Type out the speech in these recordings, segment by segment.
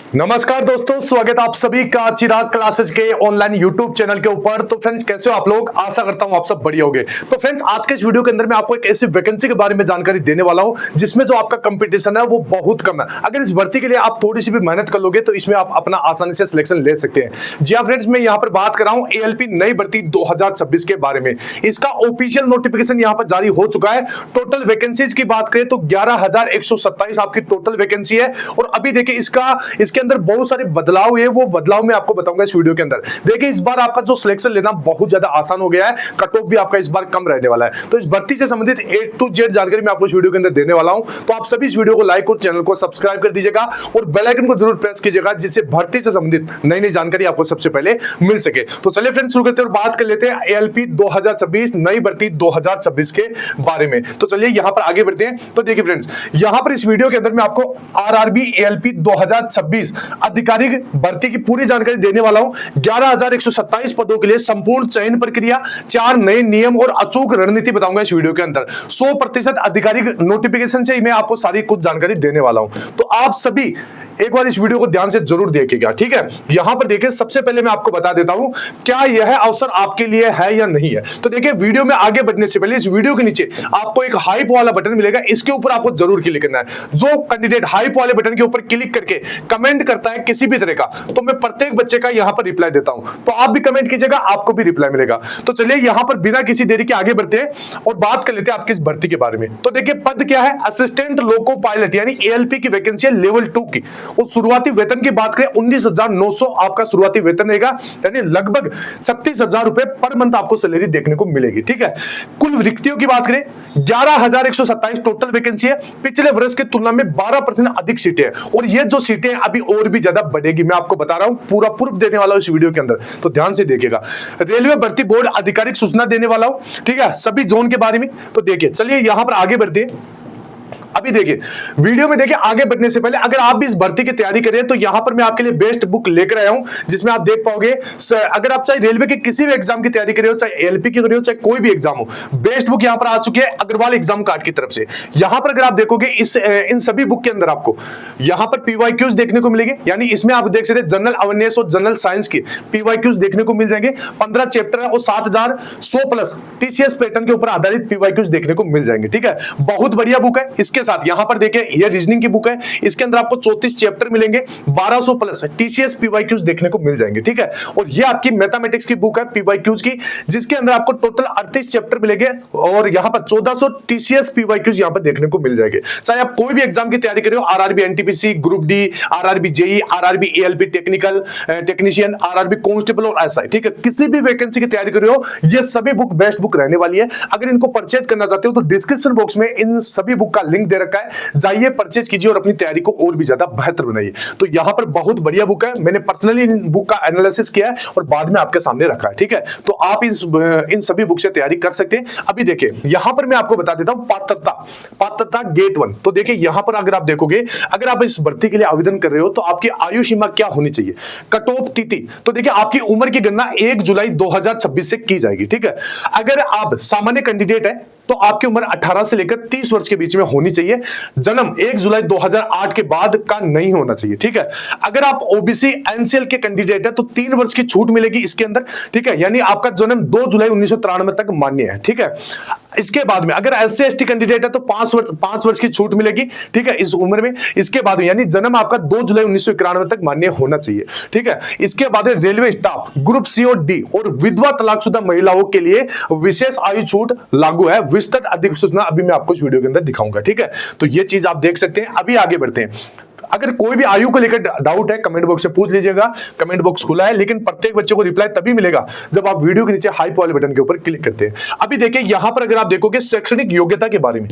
नमस्कार दोस्तों, स्वागत है आप सभी का चिराग क्लासेस के ऑनलाइन यूट्यूब चैनल के ऊपर। तो फ्रेंड्स, कैसे हो आप लोग? आशा करता हूं आप सब बढ़िया होंगे। तो फ्रेंड्स, आज के इस वीडियो के अंदर मैं आपको एक ऐसी वैकेंसी के बारे में जानकारी देने वाला हूं जिसमें जो आपका कंपटीशन है वो बहुत कम है। अगर इस भर्ती के लिए आप थोड़ी सी भी मेहनत कर लोगे तो इसमें आप अपना आसानी से सिलेक्शन ले सकते हैं। जी हाँ फ्रेंड्स, मैं यहाँ पर बात कर रहा हूँ ALP नई भर्ती 2026 के बारे में। इसका ऑफिशियल नोटिफिकेशन यहाँ पर जारी हो चुका है। टोटल वैकेंसीज की बात करें तो 11,127 आपकी टोटल वैकेंसी है। और अभी देखिए इसके अंदर बहुत सारे बदलाव हुए, वो बदलाव मैं आपको बताऊंगा इस वीडियो के अंदर। देखिए, इस बार आपका जो सिलेक्शन लेना बहुत ज्यादा आसान हो गया है। कट ऑफ भी आपका इस बार कम रहने वाला है। तो इस भर्ती से संबंधित A to Z जानकारी मैं आपको इस वीडियो के अंदर देने वाला हूं। तो आप सभी इस वीडियो को लाइक और चैनल को सब्सक्राइब कर दीजिएगा और बेल आइकन को जरूर प्रेस कीजिएगा, जिससे भर्ती से संबंधित नई नई जानकारी आपको सबसे पहले मिल सके। तो चलिए फ्रेंड्स, शुरू करते हैं और बात कर लेते हैं ALP 2026 नई भर्ती 2026 के बारे में। तो चलिए यहां पर आगे बढ़ते हैं। तो देखिए फ्रेंड्स, यहां पर इस वीडियो के अंदर मैं आपको RRB ALP 2026 आधिकारिक भर्ती की पूरी जानकारी देने वाला हूं। 11,127 पदों के लिए संपूर्ण चयन प्रक्रिया, 4 नए नियम और अचूक रणनीति बताऊंगा इस वीडियो के अंदर। 100% आधिकारिक नोटिफिकेशन से मैं आपको सारी कुछ जानकारी देने वाला हूं। तो आप सभी एक बार इस वीडियो को ध्यान से जरूर देखिएगा, ठीक है। यहां पर देखिए, सबसे पहले मैं आपको बता देता हूं क्या यह अवसर आपके लिए है या नहीं है। तो देखिए, वीडियो में आगे बढ़ने से पहले इस वीडियो के नीचे आपको एक हाइप वाला बटन मिलेगा, इसके ऊपर आपको जरूर क्लिक करना है। जो कैंडिडेट हाइप वाले बटन के ऊपर क्लिक करके कमेंट करता है किसी भी तरह का, तो मैं प्रत्येक बच्चे का यहां पर रिप्लाई देता हूं। तो आप भी कमेंट कीजिएगा, आपको भी रिप्लाई मिलेगा। तो चलिए यहां पर बिना किसी देरी के आगे बढ़ते हैं और बात कर लेते हैं आपकी इस भर्ती के बारे में। तो देखिए, पद क्या है? असिस्टेंट लोको पायलट यानी ALP की वैकेंसी है लेवल 2 की। और शुरुआती वेतन की बात करें 19,900 आपका शुरुआती वेतन रहेगा, यानी लगभग 36,000 रुपए पर मंथ आपको सैलरी देखने को मिलेगी, ठीक है। कुल रिक्तियों की बात करें 11,127 टोटल वैकेंसी है। पिछले वर्ष की तुलना में 12% अधिक सीटें हैं और ये जो सीटें हैं अभी और भी ज्यादा बढ़ेगी। मैं आपको बता रहा हूं, पूरा प्रूफ देने वाला हूं इस वीडियो के अंदर, तो ध्यान से देखिएगा। रेलवे भर्ती बोर्ड आधिकारिक सूचना देने वाला हूं, ठीक है, सभी जोन के बारे में। तो देखिए, चलिए यहां पर आगे बढ़ते हैं। अभी देखिए, वीडियो में देखिए, आगे बढ़ने से पहले अगर आप भी इस भर्ती की तैयारी करें तो यहां पर मैं आपके लिए बेस्ट बुक लेकर आया हूं, जिसमें आप देख पाओगे अगर आप चाहे रेलवे के किसी भी एग्जाम की तैयारी कर रहे हो, चाहे ALP की कर रहे हो, चाहे कोई भी एग्जाम हो, बेस्ट बुक यहां पर आ चुकी है अग्रवाल एग्जाम कार्ड की तरफ से। यहां पर अगर आप देखोगे इन सभी बुक के अंदर आपको यहां पर PYQs देखने को मिलेंगे, यानी इसमें आप देख सकते हैं जनरल अवेयरनेस और जनरल साइंस की PYQs देखने को मिल जाएंगे। 15 चैप्टर है और 7,100 प्लस TCS पैटर्न के ऊपर आधारित PYQs देखने को मिल जाएंगे, ठीक है। बहुत बढ़िया बुक है। इसके साथ यहां पर देखिए, ये रीजनिंग की बुक है, इसके अंदर आपको 34 चैप्टर मिलेंगे, 1200 प्लस TCS PYQs देखने को मिल जाएंगे, ठीक है। और ये आपकी मैथमेटिक्स की बुक है PYQs की, जिसके अंदर आपको टोटल 38 चैप्टर मिलेंगे और यहां पर 1400 TCS PYQs यहां पर देखने को मिल जाएंगे। चाहे आप कोई भी एग्जाम की तैयारी कर रहे हो, RRB NTPC, group D, RRB JE, RRB ALP technical technician, RRB constable और SI, ठीक है, किसी भी वैकेंसी की तैयारी कर रहे हो, ये सभी बुक बेस्ट बुक रहने वाली है। अगर इनको परचेज करना चाहते हो तो डिस्क्रिप्शन बॉक्स में इन सभी बुक का लिंक दे रखा है, जाइए परचेज कीजिए और अपनी तैयारी को और भी ज्यादा बेहतर बनाइए। तो यहां पर बहुत बढ़िया बुक है, मैंने पर्सनली इन बुक का एनालिसिस किया है और बाद में आपके सामने रखा है, ठीक है। तो आप इन सभी बुक से तैयारी कर सकते हैं। अभी देखिए, यहां पर मैं आपको बता देता हूं पात्रता गेट 1। तो देखिए, यहां पर अगर आप देखोगे, अगर आप इस भर्ती के लिए आवेदन कर रहे हो तो आपकी आयु सीमा क्या होनी चाहिए, कट ऑफ तिथि। तो देखिए, आपकी उम्र की गणना 1 जुलाई 2026 से की जाएगी, ठीक है। अगर आप सामान्य कैंडिडेट है तो आपकी उम्र 18 से लेकर 30 वर्ष के बीच में होनी चाहिए। जन्म 1 जुलाई 2008 के बाद का नहीं होना चाहिए, ठीक है। अगर आप OBC NCL के कैंडिडेट है तो 3 वर्ष की छूट मिलेगी इसके अंदर, ठीक है, यानी आपका जन्म 2 जुलाई 1993 तक मान्य है, ठीक है। इसके बाद में अगर SC ST कैंडिडेट है तो 5 वर्ष की छूट मिलेगी, ठीक है, इस उम्र में। इसके बाद में यानी जन्म आपका 2 जुलाई 1991 तक मान्य होना चाहिए, ठीक है। इसके बाद रेलवे स्टाफ, ग्रुप C और D और विधवा तलाकशुदा महिलाओं के लिए विशेष आयु छूट लागू है। विस्तृत अधिक सूचना अभी मैं आपको इस वीडियो के अंदर दिखाऊंगा, ठीक है। तो ये चीज आप देख सकते हैं। अभी आगे बढ़ते हैं। अगर कोई भी आयु को लेकर डाउट है, कमेंट बॉक्स में पूछ लीजिएगा। कमेंट बॉक्स खुला है, लेकिन प्रत्येक बच्चे को रिप्लाई तभी मिलेगा जब आप वीडियो के नीचे हाइप वाले बटन के ऊपर क्लिक करते हैं। अभी देखिए, यहां पर अगर आप देखोगे शैक्षणिक योग्यता के बारे में,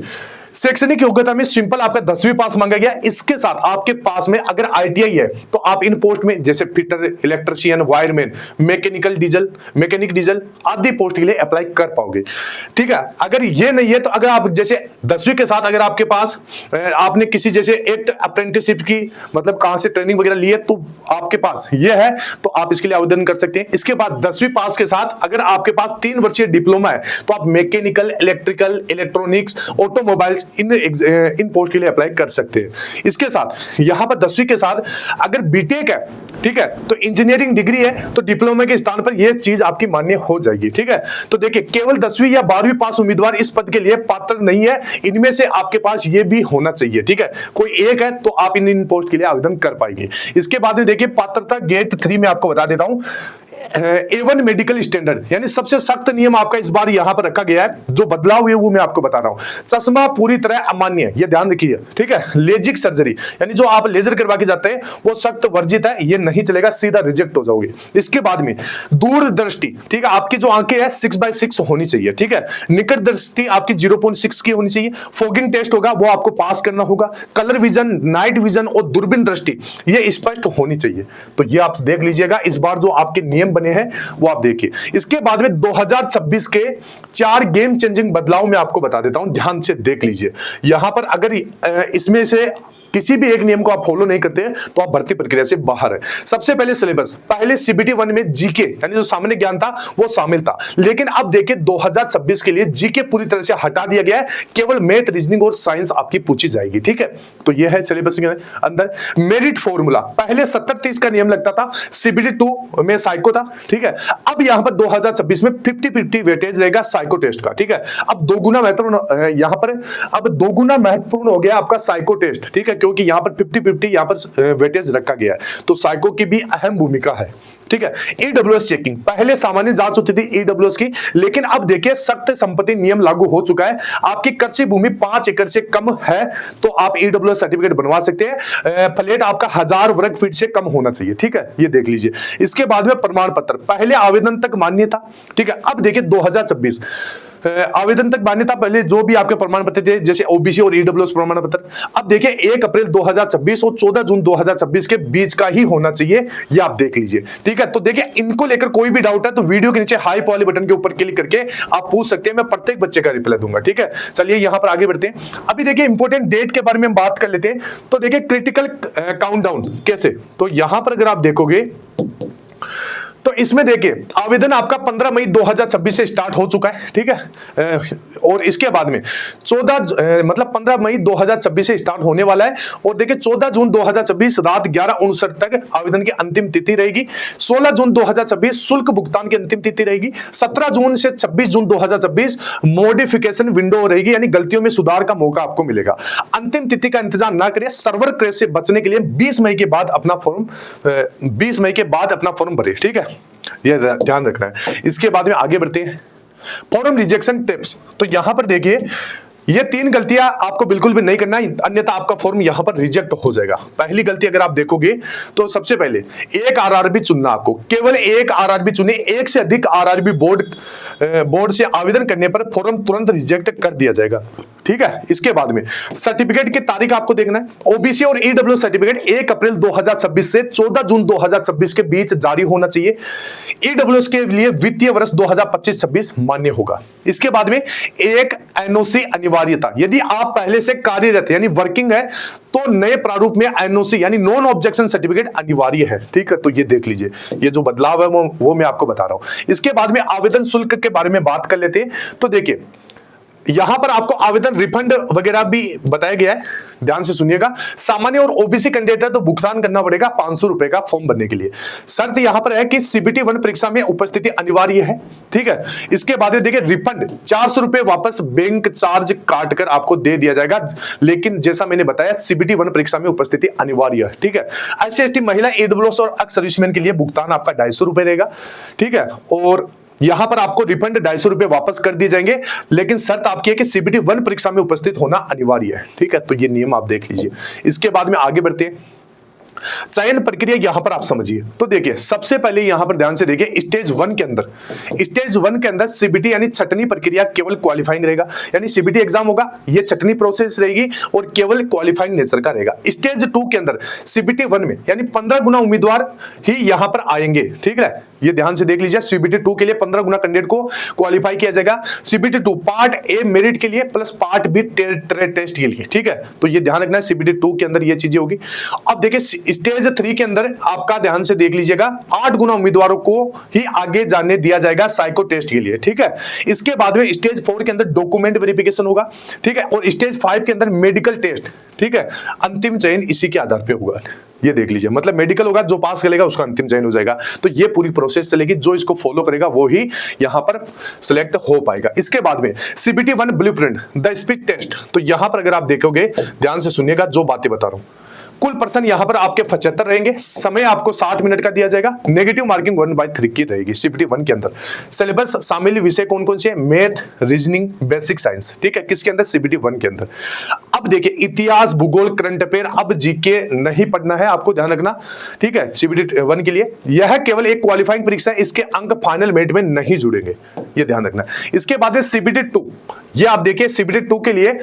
शैक्षणिक योग्यता में सिंपल आपका 10वीं पास मांगा गया। इसके साथ आपके पास में अगर ITI है तो आप इन पोस्ट में जैसे fitter, electrician, wireman, mechanic diesel आदि पोस्ट के लिए अप्लाई कर पाओगे, ठीक है। अगर ये नहीं है तो अगर आप जैसे 10वीं के साथ अगर आपके पास आपने किसी जैसे एक्ट अप्रेंटिसशिप की मतलब कहां से ट्रेनिंग वगैरह ली है तो आपके पास ये है तो आप इसके लिए आवेदन कर सकते हैं। इसके बाद 10वीं पास के साथ अगर आपके पास 3 वर्षीय डिप्लोमा है तो आप मैकेनिकल, इलेक्ट्रिकल, इलेक्ट्रॉनिक्स, ऑटोमोबाइल्स इन पोस्ट के लिए अप्लाई कर सकते हैं। इसके साथ यहां पर 10वीं के साथ अगर बीटेक है, ठीक है, तो इंजीनियरिंग डिग्री है तो डिप्लोमा के स्थान पर यह चीज आपकी मान्य हो जाएगी। ठीक है, तो देखिए केवल 10वीं या 12वीं पास उम्मीदवार इस पद के लिए पात्र नहीं है, इनमें से आपके पास ये भी होना चाहिए। ठीक है, कोई एक है तो आप इन पोस्ट के लिए आवेदन कर पाएंगे। इसके बाद में देखिए पात्रता गेट 3 में आपको बता देता हूं, A1 मेडिकल स्टैंडर्ड, यानी सबसे सख्त नियम आपका इस बार यहां पर रखा गया है। जो बदलाव हुए वो मैं आपको बता रहा हूं। चश्मा पूरी तरह अमान्य है, ये ध्यान रखिए। ठीक है, लेजिक सर्जरी यानी जो आप लेजर करवा के जाते हैं वो सख्त वर्जित है, ये नहीं चलेगा, सीधा रिजेक्ट हो जाओगे। इसके बाद में दूरदृष्टि, ठीक है, आपकी जो आंखें है 6/6 होनी चाहिए। ठीक है, निकट दृष्टि आपकी 0.6 की होनी चाहिए। फोगिंग टेस्ट होगा वो आपको पास करना होगा। कलर विजन, नाइट विजन और दूरबीन दृष्टि ये स्पष्ट होनी चाहिए। तो ये आप देख लीजिएगा, इस बार जो आपके नियम बने हैं वो आप देखिए। इसके बाद में 2026 के 4 गेम चेंजिंग बदलाव मैं आपको बता देता हूं, ध्यान से देख लीजिए। यहां पर अगर इसमें से किसी भी एक नियम को आप फॉलो नहीं करते हैं तो आप भर्ती प्रक्रिया से बाहर है। सबसे पहले सिलेबस, पहले CBT 1 में जीके यानी जो सामान्य ज्ञान था वो शामिल था, लेकिन अब देखिए 2026 के लिए जीके पूरी तरह से हटा दिया गया है, केवल मैथ, रीजनिंग और साइंस आपकी पूछी जाएगी। ठीक है, तो यह है सिलेबस के अंदर। मेरिट फॉर्मूला, पहले 70-30 का नियम लगता था, CBT 2 में साइको था। ठीक है, अब यहां पर 2026 में 50-50 वेटेज रहेगा साइको टेस्ट का। ठीक है, अब दोगुना महत्वपूर्ण यहां पर, अब दोगुना महत्वपूर्ण हो गया आपका साइको टेस्ट। ठीक है, क्योंकि यहां पर 50-50 यहां पर वेटेज रखा गया है, तो साइको की भी अहम भूमिका है। ठीक है, EWS चेकिंग, पहले सामान्य जांच होती थी EWS की, लेकिन अब देखिए सख्त संपत्ति नियम लागू हो चुका है। आपकी कृषि भूमि 5 एकड़ से कम है तो आप EWS सर्टिफिकेट बनवा सकते हैं। फ्लैट आपका 1000 वर्ग फीट से कम होना चाहिए। ठीक है, ये देख लीजिए। इसके बाद में प्रमाण पत्र, पहले आवेदन तक मान्य था। ठीक है, अब देखिए 2026 आवेदन तक मान्यता, पहले जो भी आपके प्रमाण पत्र थे जैसे OBC और EWS प्रमाण पत्र, अब देखिए 1 अप्रैल 2026 और 14 जून 2026 के बीच का ही होना चाहिए, ये आप देख लीजिए। ठीक है, तो देखिए इनको लेकर कोई भी डाउट है तो वीडियो के नीचे हाई वाले बटन के ऊपर क्लिक करके आप पूछ सकते हैं, मैं प्रत्येक बच्चे का रिप्लाई दूंगा। ठीक है, चलिए यहां पर आगे बढ़ते हैं। अभी देखिए इंपॉर्टेंट डेट के बारे में हम बात कर लेते हैं। तो देखिए क्रिटिकल काउंटडाउन कैसे, तो यहां पर अगर आप देखोगे तो इसमें देखिए आवेदन आपका 15 मई 2026 से स्टार्ट हो चुका है। ठीक है, और इसके बाद में 15 मई 2026 से स्टार्ट होने वाला है, और देखिए 14 जून 2026 रात 11:59 तक आवेदन की अंतिम तिथि रहेगी। 16 जून 2026 शुल्क भुगतान की अंतिम तिथि रहेगी। 17 जून से 26 जून 2026 मॉडिफिकेशन विंडो रहेगी, यानी गलतियों में सुधार का मौका आपको मिलेगा। अंतिम तिथि का इंतजार ना करिए, सर्वर क्रैश से बचने के लिए 20 मई के बाद अपना फॉर्म भरे। ठीक है, ये ध्यान रखना है। इसके बाद में आगे बढ़ते हैं, फॉर्म रिजेक्शन टिप्स। तो यहां पर देखिए ये 3 गलतियां आपको बिल्कुल भी नहीं करना है, अन्यथा आपका फॉर्म यहां पर रिजेक्ट हो जाएगा। पहली गलती अगर आप देखोगे तो सबसे पहले एक RRB चुनना, आपको केवल एक RRB चुने। एक से अधिक RRB बोर्ड से आवेदन करने पर फॉर्म तुरंत रिजेक्ट कर दिया जाएगा। ठीक है, इसके बाद में सर्टिफिकेट की तारीख आपको देखना है। OBC और EWS सर्टिफिकेट 1 अप्रैल 2026 से 14 जून 2026 के बीच जारी होना चाहिए। EWS के लिए वित्तीय वर्ष 2025-26 मान्य होगा। इसके बाद में एक NOC अनिवार्यता, यदि आप पहले से कार्यरत यानी वर्किंग है तो नए प्रारूप में NOC यानी नॉन ऑब्जेक्शन सर्टिफिकेट अनिवार्य है। ठीक है, तो ये देख लीजिए, ये जो बदलाव है वो मैं आपको बता रहा हूं। इसके बाद में आवेदन शुल्क के बारे में बात कर लेते हैं। तो देखिए यहां पर आपको आवेदन रिफंड वगैरह भी बताया गया है, ध्यान से सुनिएगा। सामान्य और OBC कैंडिडेट तो भुगतान करना पड़ेगा 500 रुपए का फॉर्म भरने के लिए। शर्त यहां पर है कि CBT 1 परीक्षा में उपस्थिति अनिवार्य है। ठीक है, इसके बाद देखिए रिफंड 400 रुपए वापस बैंक चार्ज काट कर आपको दे दिया जाएगा, लेकिन जैसा मैंने बताया CBT 1 परीक्षा में उपस्थिति अनिवार्य है। ठीक है, SC/ST महिला, EWS और एक्स सर्विसमैन के लिए भुगतान आपका 250 रुपए रहेगा। ठीक है, और यहां पर आपको रिफंड 250 रुपए वापस कर दिए जाएंगे, लेकिन शर्त आपकी है कि CBT 1 परीक्षा में उपस्थित होना अनिवार्य है। ठीक है, तो ये नियम आप देख लीजिए। इसके बाद में आगे बढ़ते हैं, चयन प्रक्रिया यहां पर आप समझिए। तो देखिए सबसे पहले यहां पर ध्यान से देखिए, स्टेज 1 के अंदर CBT यानी छटनी प्रक्रिया केवल क्वालिफाइंग रहेगा, यानी CBT एग्जाम होगा, ये छटनी प्रोसेस रहेगी और केवल क्वालिफाइंग नेचर का रहेगा। स्टेज 2 के अंदर CBT 1 में यानी 15 गुना उम्मीदवार ही यहां पर आएंगे। ठीक है, ये ध्यान से देख लीजिए, सीबीटी 2 के लिए 15 गुना कैंडिडेट को क्वालिफाई किया जाएगा। सीबीटी 2 पार्ट ए मेरिट के लिए प्लस पार्ट बी टेस्ट के लिए, ठीक है। तो ये ध्यान रखना है, सीबीटी 2 के अंदर ये चीजें होगी। अब देखिए स्टेज 3 के अंदर आपका ध्यान से देख लीजिएगा, 8 गुना उम्मीदवारों को ही आगे जाने दिया जाएगा साइको टेस्ट के लिए, ठीक है। इसके बाद में स्टेज 4 के अंदर डॉक्यूमेंट वेरिफिकेशन होगा, ठीक है। और स्टेज 5 के अंदर मेडिकल टेस्ट, ठीक है। अंतिम चयन इसी के आधार पे होगा, ये देख लीजिए। मतलब मेडिकल होगा, जो पास करेगा उसका अंतिम चयन हो जाएगा। तो ये पूरी प्रोसेस चलेगी, जो इसको फॉलो करेगा वो ही यहां पर सिलेक्ट हो पाएगा। इसके बाद में CBT 1 blueprint the speed test. तो यहां पर अगर आप देखोगे, ध्यान से सुनिएगा जो बातें बता रहा हूं। कुल पर्सन यहां पर आपके 75 रहेंगे, समय आपको 60 मिनट का दिया जाएगा, नेगेटिव मार्किंग 1/3 की रहेगी सीबीटी 1 के अंदर। सिलेबस शामिल विषय कौन कौन से हैं? मैथ, रीजनिंग, बेसिक साइंस, ठीक है। किसके अंदर? सीबीटी 1 के अंदर। अब देखिए इतिहास, भूगोल, करंट अफेयर, अब जीके नहीं पढ़ना है आपको, ध्यान रखना, ठीक है। सीबीटी 1 के लिए यह केवल एक क्वालिफाइंग परीक्षा है, इसके अंक फाइनल मेरिट में नहीं जुड़ेंगे, ये ध्यान रखना। इसके बाद सीबीटी 2, ये आप देखिए सीबीटी 2 के लिए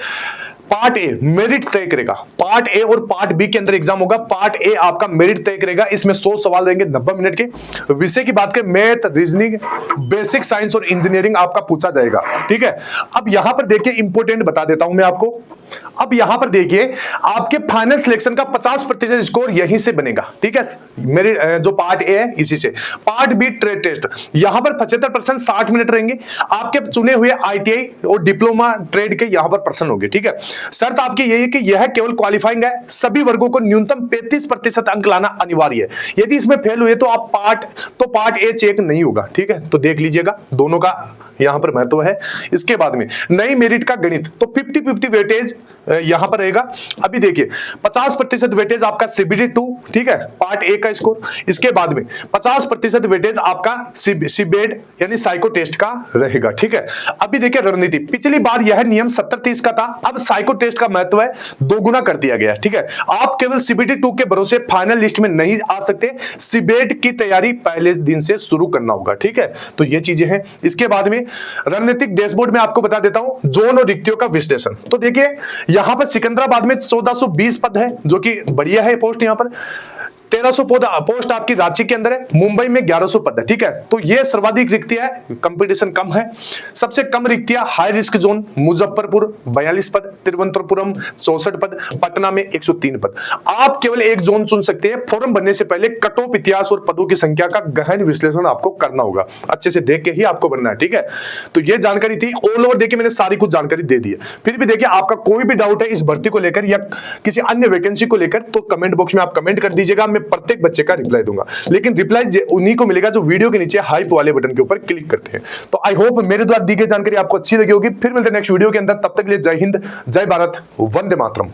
पार्ट ए मेरिट तय करेगा। पार्ट ए और पार्ट बी के अंदर एग्जाम होगा। पार्ट ए आपका मेरिट तय करेगा, इसमें 100 सवाल रहेंगे 90 मिनट के। विषय की बात करें, मैथ, रीजनिंग, बेसिक साइंस और इंजीनियरिंग आपका पूछा जाएगा, ठीक है। अब यहां पर देखिए इंपोर्टेंट बता देता हूं मैं आपको। अब यहां पर देखिए आपके फाइनल सिलेक्शन का 50% स्कोर यहीं से बनेगा, ठीक है। मेरे जो पार्ट ए है इसी से। पार्ट बी ट्रेड टेस्ट, यहां पर 75% 60 मिनट रहेंगे। आपके चुने हुए आईटीआई और डिप्लोमा ट्रेड के यहां पर पर्सन होंगे, ठीक है। शर्त आपकी यही है कि यह केवल क्वालिफाइंग है, सभी वर्गों को न्यूनतम 35% अंक लाना अनिवार्य है। यदि इसमें फेल हुए तो पार्ट ए चेक नहीं होगा, ठीक है। तो देख लीजिएगा दोनों का यहां पर महत्व है। इसके बाद में नई मेरिट का गणित, तो 50-50 वेटेज यहां पर रहेगा। अभी देखिए 50% वेटेज आपका सीबीटी 2, ठीक है, पार्ट ए का स्कोर। इसके बाद में 50% वेटेज आपका सीबेड यानी साइको टेस्ट का रहेगा, ठीक है। अभी देखिए रणनीति, पिछली बार यह नियम 70-30 का था, अब साइको टेस्ट का महत्व है 2 गुना कर दिया गया, ठीक है। आप केवल सीबीटी 2 के भरोसे फाइनल लिस्ट में नहीं आ सकते, सीबेड की तैयारी पहले दिन से शुरू करना होगा, ठीक है। तो ये चीजें हैं। इसके बाद में रणनीतिक डैशबोर्ड में आपको बता देता हूं जोन और रिक्तियों का विश्लेषण। तो देखिए यहां पर सिकंदराबाद में 1420 पद है, जो कि बढ़िया है पोस्ट। यहां पर 1300 पोस्ट आपकी रांची के अंदर है, मुंबई में 1100 पद है, ठीक है। तो ये सर्वाधिक रिक्तियां है, कंपटीशन कम है। सबसे कम रिक्तियां हाई रिस्क जोन मुजफ्फरपुर 42 पद, तिरुवनंतपुरम 64 पद, पटना में 103 पद। आप केवल एक जोन चुन सकते हैं। फॉर्म भरने से पहले कट ऑफ, इतिहास और पदों की संख्या का गहन विश्लेषण आपको करना होगा, अच्छे से देख के ही आपको बनना है, ठीक है। तो ये जानकारी थी ऑल ओवर, देखिए मैंने सारी कुछ जानकारी दे दी है। फिर भी देखिए आपका कोई भी डाउट है इस भर्ती को लेकर या किसी अन्य वैकेंसी को लेकर, तो कमेंट बॉक्स में आप कमेंट कर दीजिएगा, प्रत्येक बच्चे का रिप्लाई दूंगा। लेकिन रिप्लाई उन्हीं को मिलेगा जो वीडियो के नीचे हाइप वाले बटन के ऊपर क्लिक करते हैं। तो आई होप मेरे द्वारा दी गई जानकारी आपको अच्छी लगी होगी। फिर मिलते हैं नेक्स्ट वीडियो के अंदर, तब तक के लिए जय हिंद, जय भारत, वंदे मातरम।